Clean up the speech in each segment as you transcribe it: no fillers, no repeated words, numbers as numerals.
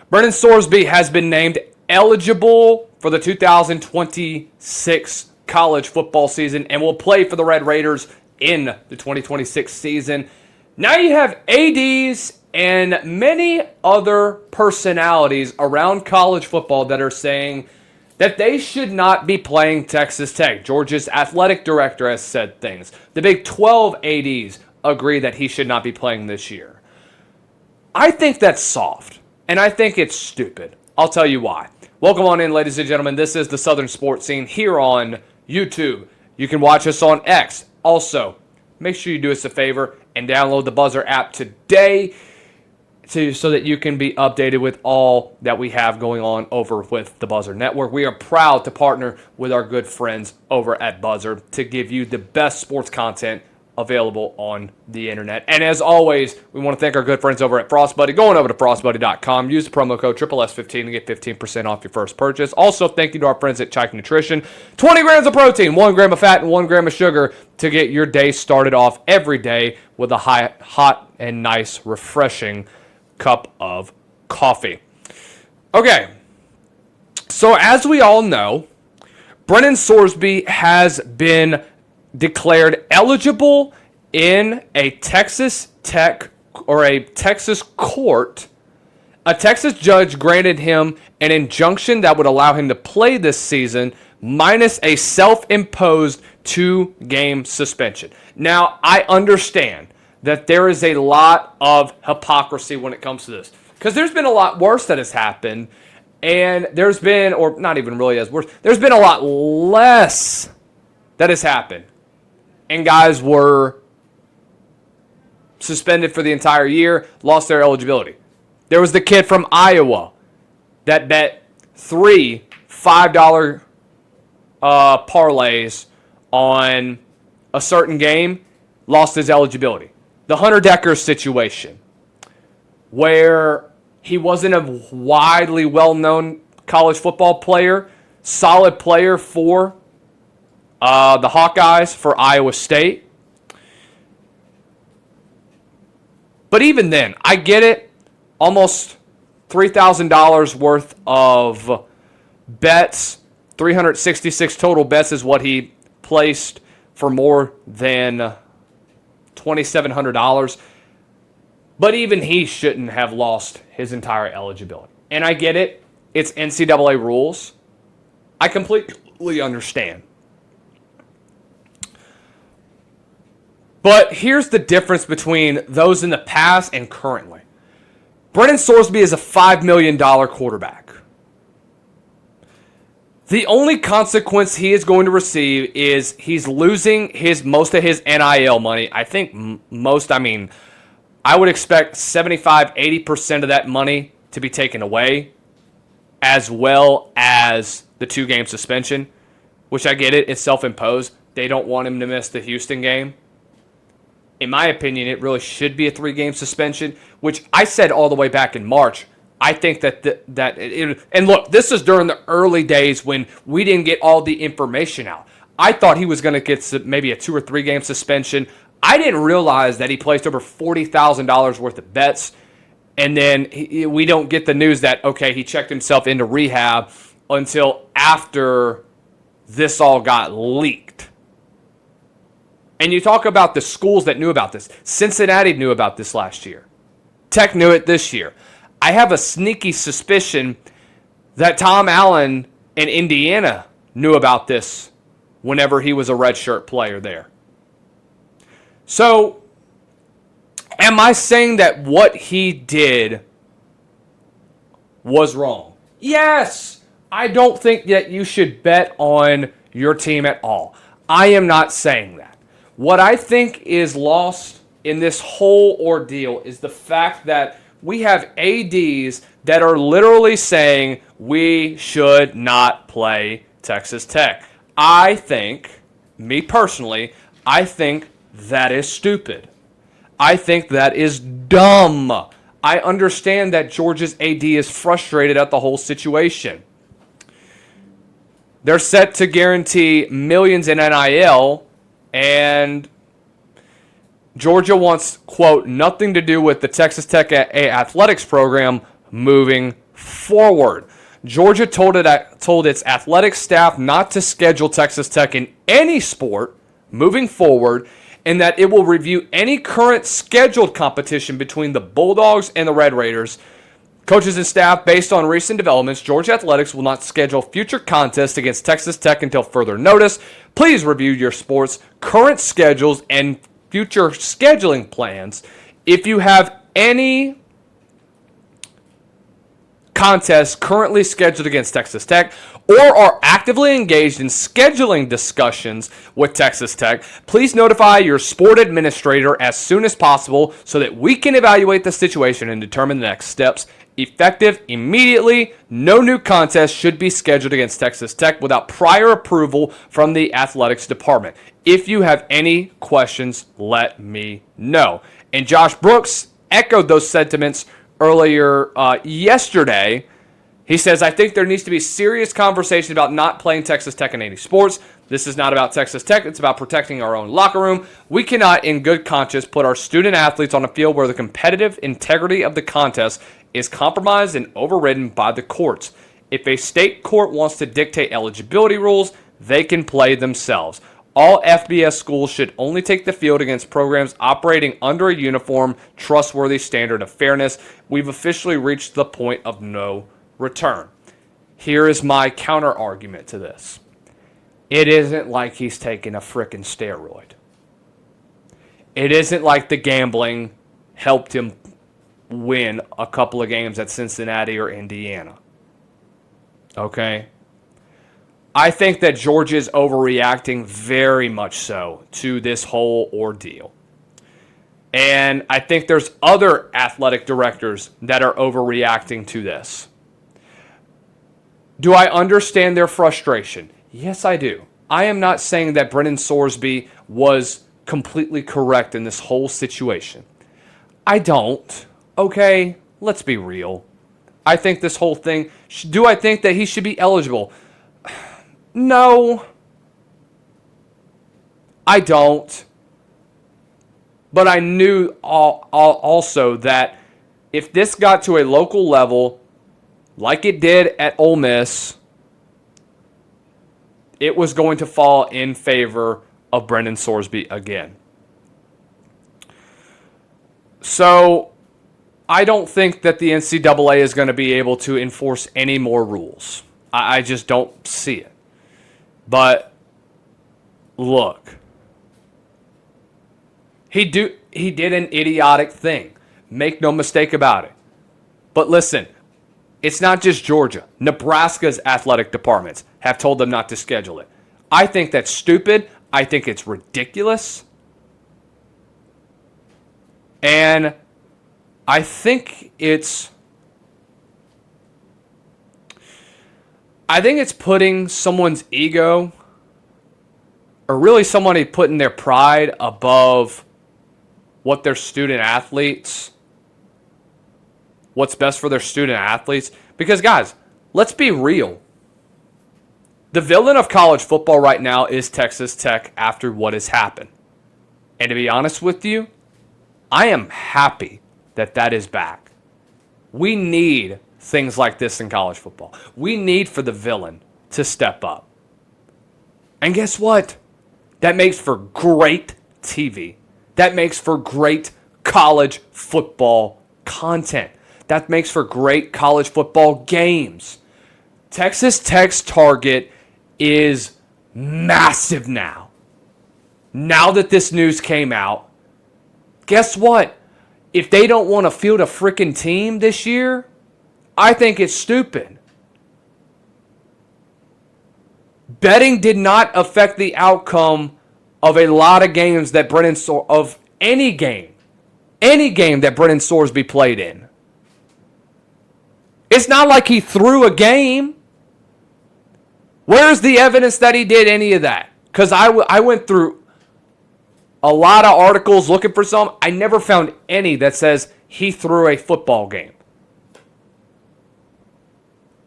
Brennan Sorsby has been named eligible for the 2026 college football season and will play for the Red Raiders in the 2026 season. Now you have ADs and many other personalities around college football that are saying that they should not be playing Texas Tech. Georgia's athletic director has said things. The Big 12 ADs agree that he should not be playing this year. I think that's soft, and I think it's stupid. I'll tell you why. Welcome on in, ladies and gentlemen. This is the Southern Sports Scene here on YouTube. You can watch us on X. Also, make sure you do us a favor and download the Buzzer app today so that you can be updated with all that we have going on over with the Buzzer Network. We are proud to partner with our good friends over at Buzzer to give you the best sports content available on the internet. And as always, we want to thank our good friends over at Frostbuddy. Going over to frostbuddy.com, use the promo code SSS15 to get 15% off your first purchase. Also, thank you to our friends at Chike Nutrition. 20 grams of protein, 1 gram of fat, and 1 gram of sugar to get your day started off every day with a hot and nice, refreshing cup of coffee. Okay, so as we all know, Brennan Sorsby has been declared eligible in a Texas Tech or a Texas court. A Texas judge granted him an injunction that would allow him to play this season minus a self-imposed 2-game suspension. Now, I understand that there is a lot of hypocrisy when it comes to this, because there's been a lot worse that has happened, and there's been, or not even really as worse, there's been a lot less that has happened, and guys were suspended for the entire year, lost their eligibility. There was the kid from Iowa that bet 3 $5 parlays on a certain game, lost his eligibility. The Hunter Decker situation, where he wasn't a widely well-known college football player, solid player for the Hawkeyes for Iowa State. But even then, I get it. Almost $3,000 worth of bets, 366 total bets is what he placed for more than $2,700. But even he shouldn't have lost his entire eligibility. And I get it. It's NCAA rules. I completely understand. But here's the difference between those in the past and currently. Brennan Sorsby is a $5 million quarterback. The only consequence he is going to receive is he's losing most of his NIL money. I think I would expect 75-80% of that money to be taken away, as well as the 2-game suspension, which I get it. It's self-imposed. They don't want him to miss the Houston game. In my opinion, it really should be a 3-game suspension, which I said all the way back in March. I think and look, this is during the early days when we didn't get all the information out. I thought he was going to get maybe a 2 or 3-game suspension. I didn't realize that he placed over $40,000 worth of bets, and then we don't get the news that, okay, he checked himself into rehab until after this all got leaked. And you talk about the schools that knew about this. Cincinnati knew about this last year. Tech knew it this year. I have a sneaky suspicion that Tom Allen in Indiana knew about this whenever he was a redshirt player there. So, am I saying that what he did was wrong? Yes! I don't think that you should bet on your team at all. I am not saying that. What I think is lost in this whole ordeal is the fact that we have ADs that are literally saying we should not play Texas Tech. I think, me personally, I think that is stupid. I think that is dumb. I understand that Georgia's AD is frustrated at the whole situation. They're set to guarantee millions in NIL, and Georgia wants, quote, nothing to do with the Texas Tech athletics program moving forward. Georgia told its athletic staff not to schedule Texas Tech in any sport moving forward, and that it will review any current scheduled competition between the Bulldogs and the Red Raiders. Coaches and staff, based on recent developments, Georgia Athletics will not schedule future contests against Texas Tech until further notice. Please review your sport's current schedules and future scheduling plans. If you have any contests currently scheduled against Texas Tech or are actively engaged in scheduling discussions with Texas Tech, please notify your sport administrator as soon as possible so that we can evaluate the situation and determine the next steps. Effective immediately, no new contest should be scheduled against Texas Tech without prior approval from the athletics department. If you have any questions, let me know. And Josh Brooks echoed those sentiments earlier yesterday. He says, I think there needs to be serious conversation about not playing Texas Tech in any sports. This is not about Texas Tech. It's about protecting our own locker room. We cannot, in good conscience, put our student athletes on a field where the competitive integrity of the contest is compromised and overridden by the courts. If a state court wants to dictate eligibility rules, they can play themselves. All FBS schools should only take the field against programs operating under a uniform, trustworthy standard of fairness. We've officially reached the point of no return. Here is my counter argument to this. It isn't like he's taking a frickin' steroid. It isn't like the gambling helped him win a couple of games at Cincinnati or Indiana. Okay? I think that Georgia is overreacting very much so to this whole ordeal. And I think there's other athletic directors that are overreacting to this. Do I understand their frustration? Yes, I do. I am not saying that Brennan Sorsby was completely correct in this whole situation. I don't. Okay, let's be real. I think this whole thing, do I think that he should be eligible? No. I don't. But I knew also that if this got to a local level, like it did at Ole Miss, it was going to fall in favor of Brennan Sorsby again. So I don't think that the NCAA is going to be able to enforce any more rules. I just don't see it. But look, he did an idiotic thing. Make no mistake about it. But listen, it's not just Georgia. Nebraska's athletic departments have told them not to schedule it. I think that's stupid. I think it's ridiculous. And I think it's putting someone's ego, or really somebody putting their pride above what their student athletes, what's best for their student athletes. Because, guys, let's be real. The villain of college football right now is Texas Tech after what has happened. And to be honest with you, I am happy that that is back. We need things like this in college football. We need for the villain to step up. And guess what? That makes for great TV. That makes for great college football content. That makes for great college football games. Texas Tech's target is massive now. Now that this news came out, guess what? If they don't want to field a freaking team this year, I think it's stupid. Betting did not affect the outcome of a lot of games that of any game that Brennan Sorsby played in. It's not like he threw a game. Where's the evidence that he did any of that? Because I went through a lot of articles looking for some. I never found any that says he threw a football game.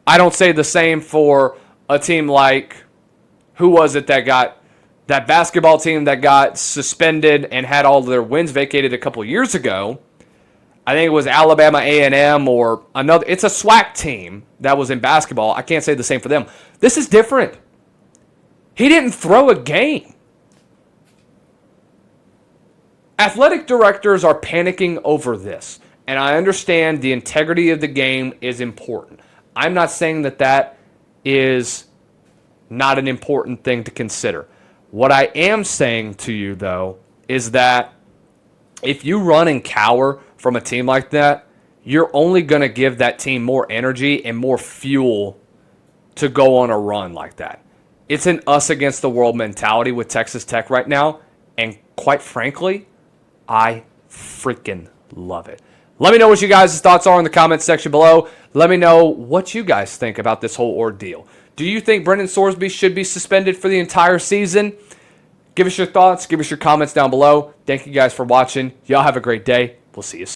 I don't say the same for a team like, who was it that basketball team that got suspended and had all their wins vacated a couple years ago. I think it was Alabama A&M or another. It's a SWAC team that was in basketball. I can't say the same for them. This is different. He didn't throw a game. Athletic directors are panicking over this, and I understand the integrity of the game is important. I'm not saying that that is not an important thing to consider. What I am saying to you, though, is that if you run and cower from a team like that, you're only going to give that team more energy and more fuel to go on a run like that. It's an us against the world mentality with Texas Tech right now, and quite frankly, I freaking love it. Let me know what you guys' thoughts are in the comments section below. Let me know what you guys think about this whole ordeal. Do you think Brendan Sorsby should be suspended for the entire season? Give us your thoughts. Give us your comments down below. Thank you guys for watching. Y'all have a great day. We'll see you soon.